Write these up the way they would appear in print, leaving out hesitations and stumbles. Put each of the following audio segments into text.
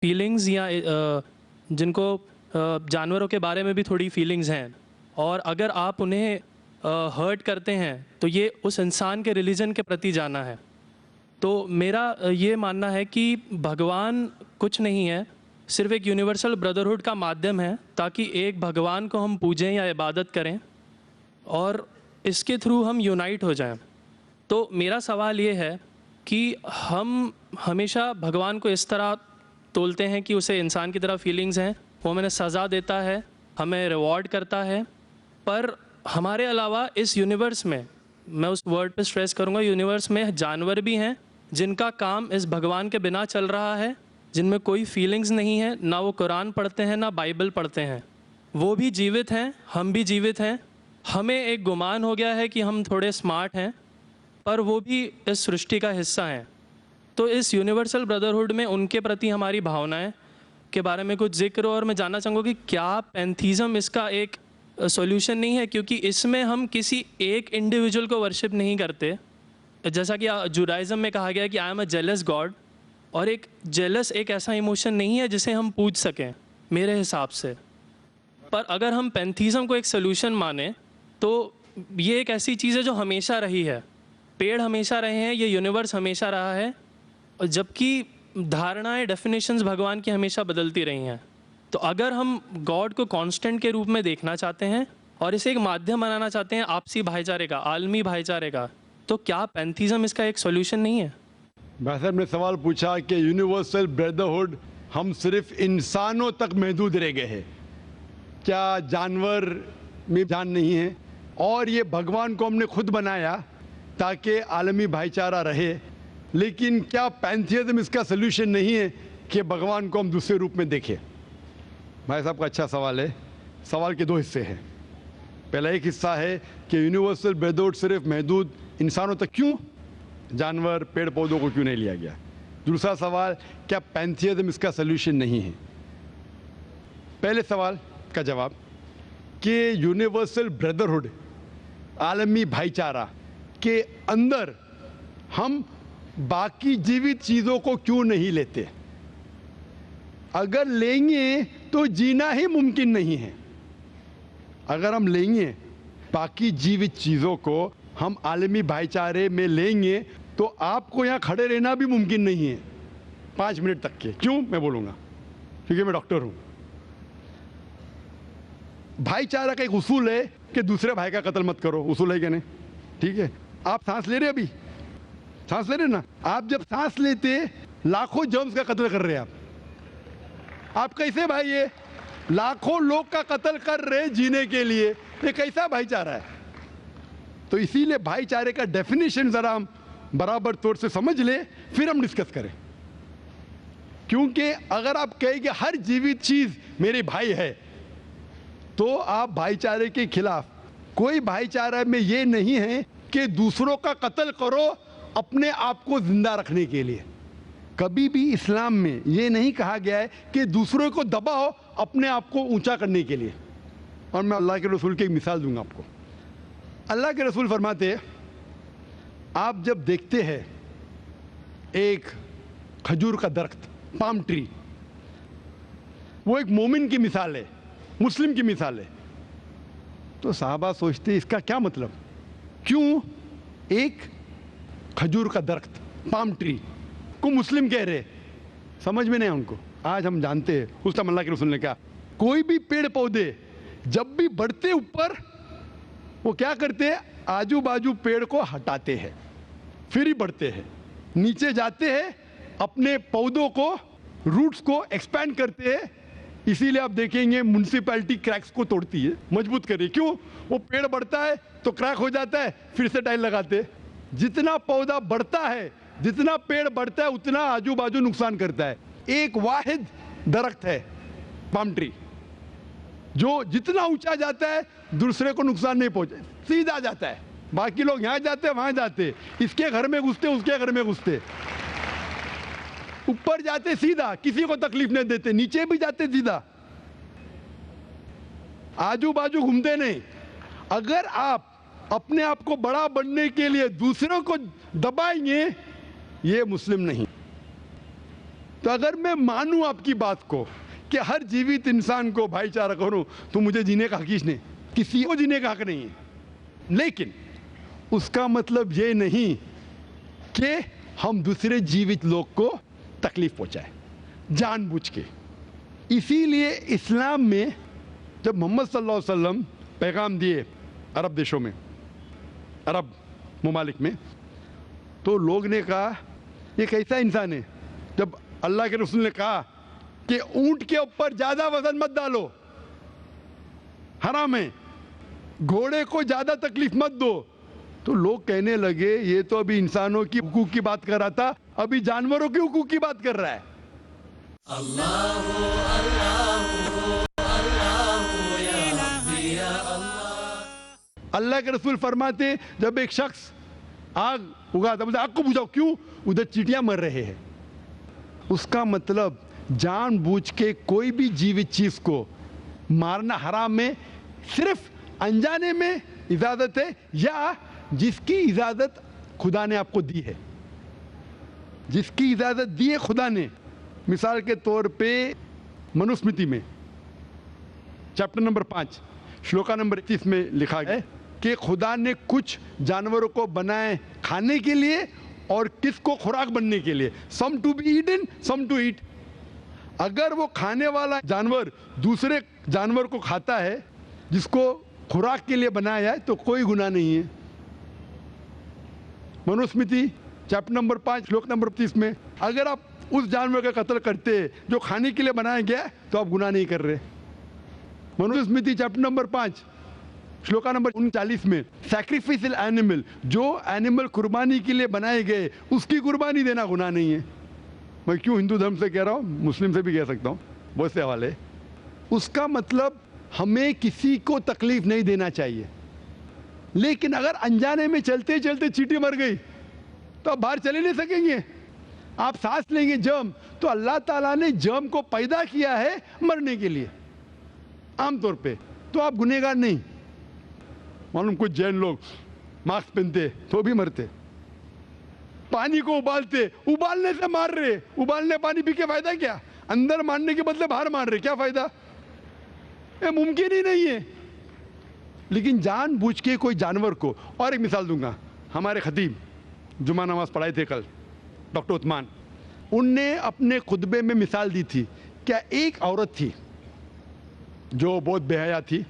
Feelings या जिनको जानवरों के बारे में भी थोड़ी फीलिंग्स हैं, और अगर आप उन्हें हर्ट करते हैं तो ये उस इंसान के रिलीजन के प्रति जाना है। तो मेरा ये मानना है कि भगवान कुछ नहीं है, सिर्फ एक यूनिवर्सल ब्रदरहुड का माध्यम है ताकि एक भगवान को हम पूजें या इबादत करें और इसके थ्रू हम यूनाइट हो जाएं। तो मेरा सवाल ये है कि हम हमेशा भगवान को इस तरह तोलते हैं कि उसे इंसान की तरह फीलिंग्स हैं, वो हमें सज़ा देता है, हमें रिवॉर्ड करता है, पर हमारे अलावा इस यूनिवर्स में, मैं उस वर्ड पे स्ट्रेस करूँगा, यूनिवर्स में जानवर भी हैं जिनका काम इस भगवान के बिना चल रहा है, जिनमें कोई फीलिंग्स नहीं है, ना वो कुरान पढ़ते हैं ना बाइबल पढ़ते हैं। वो भी जीवित हैं, हम भी जीवित हैं। हमें एक गुमान हो गया है कि हम थोड़े स्मार्ट हैं, पर वो भी इस सृष्टि का हिस्सा हैं। तो इस यूनिवर्सल ब्रदरहुड में उनके प्रति हमारी भावनाएं के बारे में कुछ जिक्र, और मैं जानना चाहूँगा कि क्या पैंथीज़म इसका एक सॉल्यूशन नहीं है, क्योंकि इसमें हम किसी एक इंडिविजुअल को वर्शिप नहीं करते। जैसा कि जुडाइज़म में कहा गया है कि I am a jealous God, और एक जेलस एक ऐसा इमोशन नहीं है जिसे हम पूज सकें मेरे हिसाब से। पर अगर हम पैंथीज़म को एक सॉल्यूशन माने तो ये एक ऐसी चीज़ है जो हमेशा रही है, पेड़ हमेशा रहे हैं, ये यूनिवर्स हमेशा रहा है, और जबकि धारणाएं, डेफिनेशंस भगवान की हमेशा बदलती रही हैं। तो अगर हम गॉड को कांस्टेंट के रूप में देखना चाहते हैं और इसे एक माध्यम बनाना चाहते हैं आपसी भाईचारे का, आलमी भाईचारे का, तो क्या पैंथीज़म इसका एक सॉल्यूशन नहीं है? भाई साहब ने सवाल पूछा कि यूनिवर्सल ब्रदरहुड हम सिर्फ इंसानों तक महदूद रह गए हैं, क्या जानवर में जान नहीं है? और ये भगवान को हमने खुद बनाया ताकि आलमी भाईचारा रहे, लेकिन क्या पैंथीज़म इसका सल्यूशन नहीं है कि भगवान को हम दूसरे रूप में देखें? भाई साहब का अच्छा सवाल है। सवाल के दो हिस्से हैं। पहला एक हिस्सा है कि यूनिवर्सल ब्रदरहुड सिर्फ महदूद इंसानों तक क्यों, जानवर पेड़ पौधों को क्यों नहीं लिया गया? दूसरा सवाल, क्या पैंथीज़म इसका सल्यूशन नहीं है? पहले सवाल का जवाब कि यूनिवर्सल ब्रदरहुड, आलमी भाईचारा के अंदर हम बाकी जीवित चीज़ों को क्यों नहीं लेते? अगर लेंगे तो जीना ही मुमकिन नहीं है। अगर हम लेंगे बाकी जीवित चीज़ों को, हम आलमी भाईचारे में लेंगे, तो आपको यहाँ खड़े रहना भी मुमकिन नहीं है 5 मिनट तक के। क्यों मैं बोलूँगा? क्योंकि मैं डॉक्टर हूँ। भाईचारा का एक उसूल है कि दूसरे भाई का कत्ल मत करो, उसूल है क्या नहीं? ठीक है, आप सांस ले रहे, अभी सांस ले रहे ना, आप जब सांस लेते लाखों जर्म्स का कत्ल कर रहे हैं आप कैसे भाई? ये लाखों लोग का कत्ल कर रहे जीने के लिए, ये कैसा भाईचारा है? तो इसीलिए भाईचारे का डेफिनेशन जरा हम बराबर तौर से समझ ले, फिर हम डिस्कस करें। क्योंकि अगर आप कहें कि हर जीवित चीज मेरे भाई है, तो आप भाईचारे के खिलाफ। कोई भाईचारा में ये नहीं है कि दूसरों का कत्ल करो अपने आप को जिंदा रखने के लिए। कभी भी इस्लाम में ये नहीं कहा गया है कि दूसरों को दबाओ अपने आप को ऊंचा करने के लिए। और मैं अल्लाह के रसूल की एक मिसाल दूंगा आपको। अल्लाह के रसूल फरमाते हैं, आप जब देखते हैं एक खजूर का दरख्त, पाम ट्री, वो एक मोमिन की मिसाल है, मुस्लिम की मिसाल है, तो साहबा सोचते इसका क्या मतलब? क्यों एक खजूर का दरख्त, पाम ट्री को मुस्लिम कह रहे? समझ में नहीं उनको। आज हम जानते हैं, उस टाइम अल्लाह के रसूल ने कहा, कोई भी पेड़ पौधे जब भी बढ़ते ऊपर, वो क्या करते हैं? आजू बाजू पेड़ को हटाते हैं, फिर ही बढ़ते हैं। नीचे जाते हैं, अपने पौधों को, रूट्स को एक्सपैंड करते हैं। इसीलिए आप देखेंगे म्युनिसिपैलिटी क्रैक्स को तोड़ती है, मजबूत करे। क्यों? वो पेड़ बढ़ता है तो क्रैक हो जाता है, फिर से टाइल लगाते हैं। जितना पौधा बढ़ता है, जितना पेड़ बढ़ता है, उतना आजू बाजू नुकसान करता है। एक वाहिद दरख्त है पाम ट्री, जो जितना ऊंचा जाता है दूसरे को नुकसान नहीं पहुंचे, सीधा जाता है। बाकी लोग यहां जाते हैं, वहां जाते, इसके घर में घुसते, उसके घर में घुसते, ऊपर जाते सीधा, किसी को तकलीफ नहीं देते, नीचे भी जाते सीधा, आजू बाजू घूमते नहीं। अगर आप अपने आप को बड़ा बनने के लिए दूसरों को दबाएंगे, ये मुस्लिम नहीं। तो अगर मैं मानूं आपकी बात को कि हर जीवित इंसान को भाईचारा करूं, तो मुझे जीने का हक ही नहीं, किसी को जीने का हक नहीं है। लेकिन उसका मतलब ये नहीं कि हम दूसरे जीवित लोग को तकलीफ पहुंचाए जानबूझ के। इसीलिए इस्लाम में जब मोहम्मद सल्लल्लाहु अलैहि वसल्लम पैगाम दिए अरब देशों में, अरब ममालिक में, तो लोग ने कहा ये कैसा इंसान है। जब अल्लाह के रसूल ने कहा कि ऊंट के ऊपर ज्यादा वजन मत डालो, हराम है, घोड़े को ज्यादा तकलीफ मत दो, तो लोग कहने लगे ये तो अभी इंसानों की हुकूक की बात कर रहा था, अभी जानवरों की हुकूक की बात कर रहा है। अल्लाह के रसूल फरमाते जब एक शख्स आग उगाता, बोलते आग को बुझाओ, क्यों? उधर चींटियां मर रहे हैं। उसका मतलब जानबूझ के कोई भी जीवित चीज को मारना हराम है। सिर्फ अनजाने में इजाजत है, या जिसकी इजाजत खुदा ने आपको दी है, जिसकी इजाजत दी है खुदा ने। मिसाल के तौर पे मनुस्मृति में चैप्टर नंबर 5 श्लोका नंबर 31 में लिखा है कि खुदा ने कुछ जानवरों को बनाए खाने के लिए और किसको खुराक बनने के लिए। Some to be eaten, some to eat. अगर वो खाने वाला जानवर दूसरे जानवर को खाता है जिसको खुराक के लिए बनाया है, तो कोई गुनाह नहीं है। मनुस्मृति चैप्टर नंबर 5 श्लोक नंबर 30 में अगर आप उस जानवर का कत्ल करते जो खाने के लिए बनाया गया, तो आप गुनाह नहीं कर रहे। Manusmriti chapter number 5 shloka number 39 में सैक्रिफिशियल एनिमल, जो एनिमल कुर्बानी के लिए बनाए गए, उसकी कुर्बानी देना गुनाह नहीं है। मैं क्यों हिंदू धर्म से कह रहा हूँ, मुस्लिम से भी कह सकता हूँ, बहुत से हवाले। उसका मतलब हमें किसी को तकलीफ नहीं देना चाहिए। लेकिन अगर अनजाने में चलते चलते चींटी मर गई, तो आप बाहर चले नहीं सकेंगे। आप सांस लेंगे जर्म, तो अल्लाह ताला ने जर्म को पैदा किया है मरने के लिए आमतौर पे, तो आप गुनहगार नहीं। मालूम कुछ जैन लोग मास्क पहनते तो भी मरते, पानी को उबालते, उबालने से मार रहे, उबालने पानी पी के फायदा क्या? अंदर मारने के बदले बाहर मार रहे, क्या फायदा? ये मुमकिन ही नहीं है। लेकिन जानबूझ के कोई जानवर को, और एक मिसाल दूंगा, हमारे खतीब जुमा नमाज पढ़ाए थे कल, डॉक्टर उस्मान, उनने अपने खुतबे में मिसाल दी थी। क्या एक औरत थी जो बहुत बेहया थी,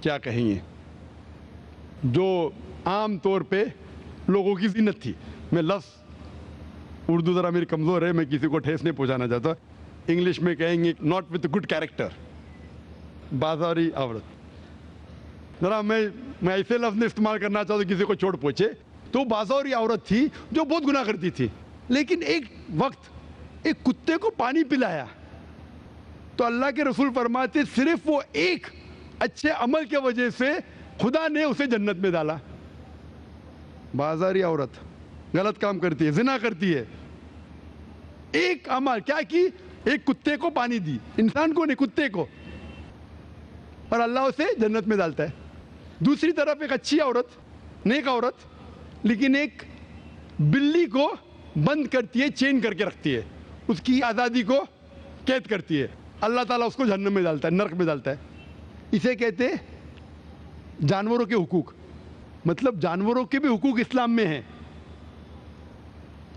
क्या कहेंगे, जो आम तौर पे लोगों की जीनत थी। मैं लफ्ज़ उर्दू ज़रा मेरी कमज़ोर है, मैं किसी को ठेस नहीं पहुंचाना चाहता। इंग्लिश में कहेंगे नॉट विथ गुड कैरेक्टर, बाजारी औरत। ज़रा मैं ऐसे लफ्ज़ नहीं इस्तेमाल करना चाहता किसी को चोट पहुंचे। तो बाजारी औरत थी जो बहुत गुनाह करती थी, लेकिन एक वक्त एक कुत्ते को पानी पिलाया, तो अल्लाह के रसूल फरमाते सिर्फ वो एक अच्छे अमल के वजह से खुदा ने उसे जन्नत में डाला। बाजारी औरत गलत काम करती है, जिना करती है, एक अमल क्या की, एक कुत्ते को पानी दी, इंसान को नहीं कुत्ते को, और अल्लाह उसे जन्नत में डालता है। दूसरी तरफ एक अच्छी औरत, नेक औरत, लेकिन एक बिल्ली को बंद करती है, चेन करके रखती है, उसकी आज़ादी को कैद करती है, अल्लाह ताला उसको जहन्नम में डालता है, नरक में डालता है। इसे कहते हैं जानवरों के हुकूक। मतलब जानवरों के भी हुकूक इस्लाम में हैं।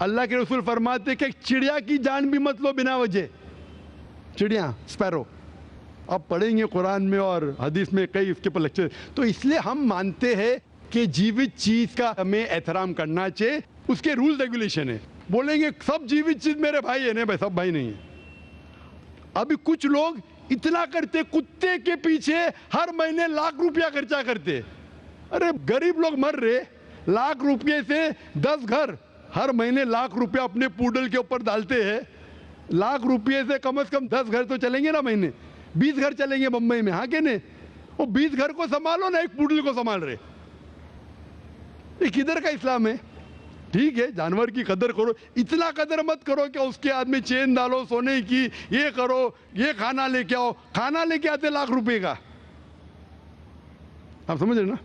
अल्लाह के रसूल फरमाते कि चिड़िया की जान भी मत लो बिना वजह। चिड़िया, स्पैरो, आप पढ़ेंगे कुरान में और हदीस में कई इसके पर लेक्चर। तो इसलिए हम मानते हैं कि जीवित चीज का हमें एहतराम करना चाहिए, उसके रूल रेगुलेशन है। बोलेंगे सब जीवित चीज मेरे भाई है, नहीं भाई, सब भाई नहीं है। अभी कुछ लोग इतना करते, कुत्ते के पीछे हर महीने लाख रुपया खर्चा करते। अरे गरीब लोग मर रहे, लाख रुपये से 10 घर हर महीने लाख रुपया अपने पूडल के ऊपर डालते हैं। लाख रुपये से कम 10 घर तो चलेंगे ना महीने, 20 घर चलेंगे मुंबई में, हाँ के नहीं? वो 20 घर को संभालो ना, एक पूडल को संभाल रहे। ये किधर का इस्लाम है? ठीक है, जानवर की कदर करो, इतना कदर मत करो कि उसके हाथ में चेन डालो सोने की, ये करो, ये खाना लेके आओ। खाना लेके आते लाख रुपए का, आप समझ रहे ना?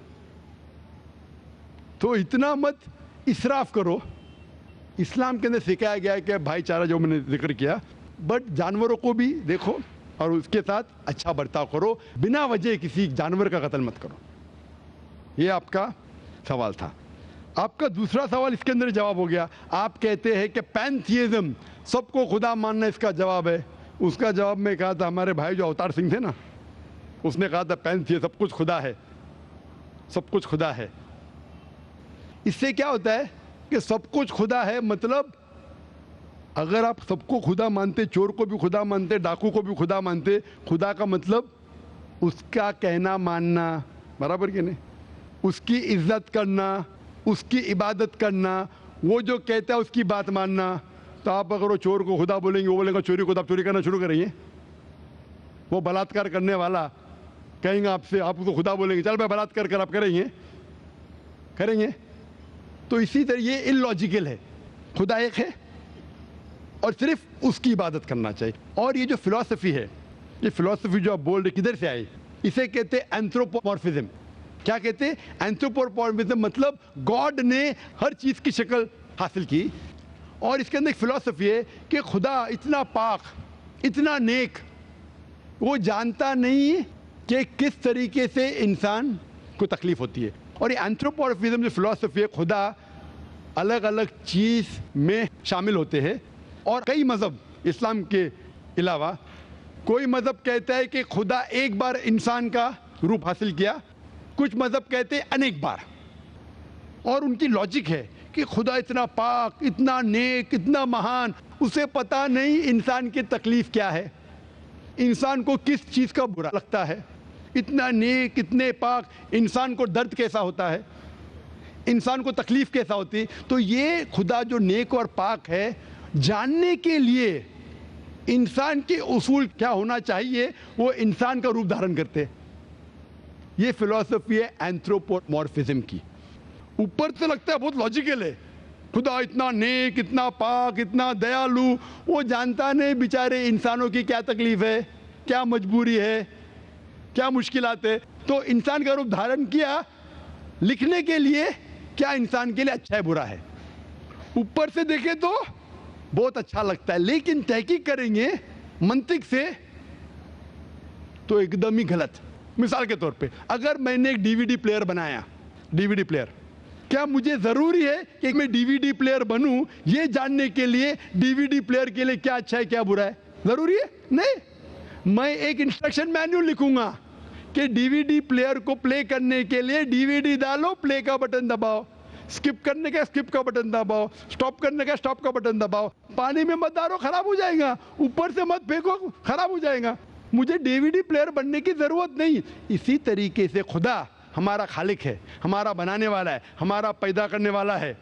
तो इतना मत इसराफ करो इस्लाम के अंदर सिखाया गया है कि भाईचारा, जो मैंने जिक्र किया, बट जानवरों को भी देखो और उसके साथ अच्छा बर्ताव करो, बिना वजह किसी जानवर का कत्ल मत करो। ये आपका सवाल था। आपका दूसरा सवाल इसके अंदर जवाब हो गया। आप कहते हैं कि पैंथियज्म, सबको खुदा मानना इसका जवाब है। उसका जवाब में कहा था, हमारे भाई जो अवतार सिंह थे ना, उसने कहा था पैंथिय, सब कुछ खुदा है, सब कुछ खुदा है। इससे क्या होता है कि सब कुछ खुदा है, मतलब अगर आप सबको खुदा मानते, चोर को भी खुदा मानते, डाकू को भी खुदा मानते, खुदा का मतलब उसका कहना मानना, बराबर कि नहीं? उसकी इज्जत करना, उसकी इबादत करना, वो जो कहता है उसकी बात मानना। तो आप अगर वो चोर को खुदा बोलेंगे, वो बोलेगा चोरी खुदा, आप चोरी करना शुरू करेंगे। वो बलात्कार करने वाला कहेंगे आपसे, आप उसको खुदा बोलेंगे, चल मैं बलात्कार कर, आप करेंगे? करेंगे? तो इसी तरह ये इलॉजिकल है। खुदा एक है और सिर्फ उसकी इबादत करना चाहिए। और ये जो फिलॉसफी है, ये फिलॉसफी जो आप बोल रहे, किधर से आई? इसे कहते हैं एंथ्रोपोमॉर्फिज्म। क्या कहते हैं? एंथ्रोपोमॉर्फिज्म, मतलब गॉड ने हर चीज की शक्ल हासिल की। और इसके अंदर एक फिलॉसफी है कि खुदा इतना पाक, इतना नेक, वो जानता नहीं कि किस तरीके से इंसान को तकलीफ होती है। और ये एंथ्रोपोमॉर्फिज्म जो फिलॉसफी है, खुदा अलग अलग चीज में शामिल होते हैं। और कई मजहब, इस्लाम के अलावा कोई मजहब कहता है कि खुदा एक बार इंसान का रूप हासिल किया, कुछ मजहब कहते हैं अनेक बार। और उनकी लॉजिक है कि खुदा इतना पाक, इतना नेक, इतना महान, उसे पता नहीं इंसान की तकलीफ क्या है, इंसान को किस चीज का बुरा लगता है। इतना नेक, इतने पाक, इंसान को दर्द कैसा होता है, इंसान को तकलीफ कैसा होती है। तो ये खुदा जो नेक और पाक है, जानने के लिए इंसान के उसूल क्या होना चाहिए, वो इंसान का रूप धारण करते हैं। ये फिलॉसफी है एंथ्रोपोमॉर्फिज्म की। ऊपर से लगता है बहुत लॉजिकल है, खुदा इतना नेक, इतना पाक, इतना दयालु, वो जानता नहीं बेचारे इंसानों की क्या तकलीफ है, क्या मजबूरी है, क्या मुश्किलात है। तो इंसान का रूप धारण किया लिखने के लिए, क्या इंसान के लिए अच्छा है बुरा है। ऊपर से देखें तो बहुत अच्छा लगता है, लेकिन तहकीक करेंगे मंतिक से तो एकदम ही गलत। मिसाल के तौर पे, अगर मैंने एक डीवीडी प्लेयर बनाया, डीवीडी प्लेयर, क्या मुझे जरूरी है कि मैं डीवीडी प्लेयर बनूं ये जानने के लिए डीवीडी प्लेयर के लिए क्या अच्छा है क्या बुरा है? जरूरी है? नहीं। मैं एक इंस्ट्रक्शन मैन्युअल लिखूंगा कि डीवीडी प्लेयर को प्ले करने के लिए डीवीडी डालो, प्ले का बटन दबाओ, स्किप करने का स्किप का बटन दबाओ, स्टॉप करने का स्टॉप का बटन दबाओ, पानी में मत डालो खराब हो जाएगा, ऊपर से मत फेंको खराब हो जाएगा। मुझे डीवीडी प्लेयर बनने की जरूरत नहीं। इसी तरीके से खुदा हमारा खालिक है, हमारा बनाने वाला है, हमारा पैदा करने वाला है,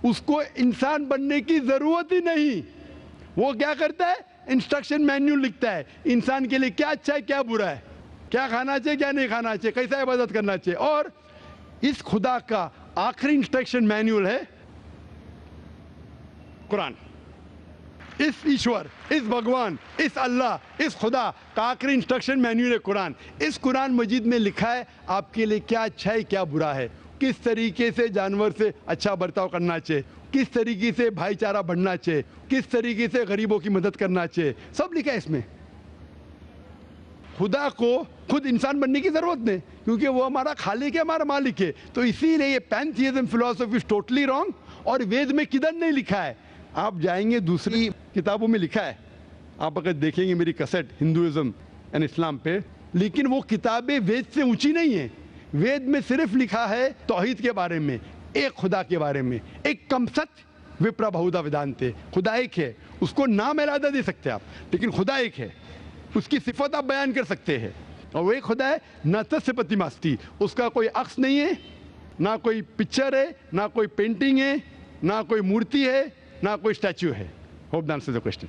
उसको इंसान बनने की जरूरत ही नहीं। वो क्या करता है? इंस्ट्रक्शन मैन्युअल लिखता है, इंसान के लिए क्या अच्छा है क्या बुरा है, क्या खाना चाहिए क्या नहीं खाना चाहिए, कैसा इबादत करना चाहिए। और इस खुदा का आखिरी इंस्ट्रक्शन मैन्युअल है कुरान। इस ईश्वर, इस भगवान, इस अल्लाह, इस खुदा का आखिरी इंस्ट्रक्शन मैन्युअल है कुरान। इस कुरान मजीद में लिखा है आपके लिए क्या अच्छा है क्या बुरा है, किस तरीके से जानवर से अच्छा बर्ताव करना चाहिए, किस तरीके से भाईचारा बढ़ना चाहिए, किस तरीके से गरीबों की मदद करना चाहिए, सब लिखा है इसमें। खुदा को खुद इंसान बनने की जरूरत नहीं, क्योंकि वो हमारा खालिक है, हमारा मालिक है। तो इसीलिए ये पैंथियज्म फिलॉसफी इज टोटली रॉन्ग। और वेद में किधर नहीं लिखा है, आप जाएंगे दूसरी किताबों में लिखा है, आप अगर देखेंगे मेरी कैसेट हिंदुइज्म एंड इस्लाम पे, लेकिन वो किताबें वेद से ऊंची नहीं है। वेद में सिर्फ लिखा है तौहीद के बारे में, एक खुदा के बारे में, एक कम सत्य विप्रा बहुधा वेदांते, खुदा एक है, उसको नाम अलहदा दे सकते हैं आप, लेकिन खुदा एक है, उसकी सिफत आप बयान कर सकते हैं। और वो एक खुदा है न तस्य प्रतिमास्ति, उसका कोई अक्स नहीं है, ना कोई पिक्चर है, ना कोई पेंटिंग है, ना कोई मूर्ति है, ना कोई स्टैच्यू है। Hope that answers the question.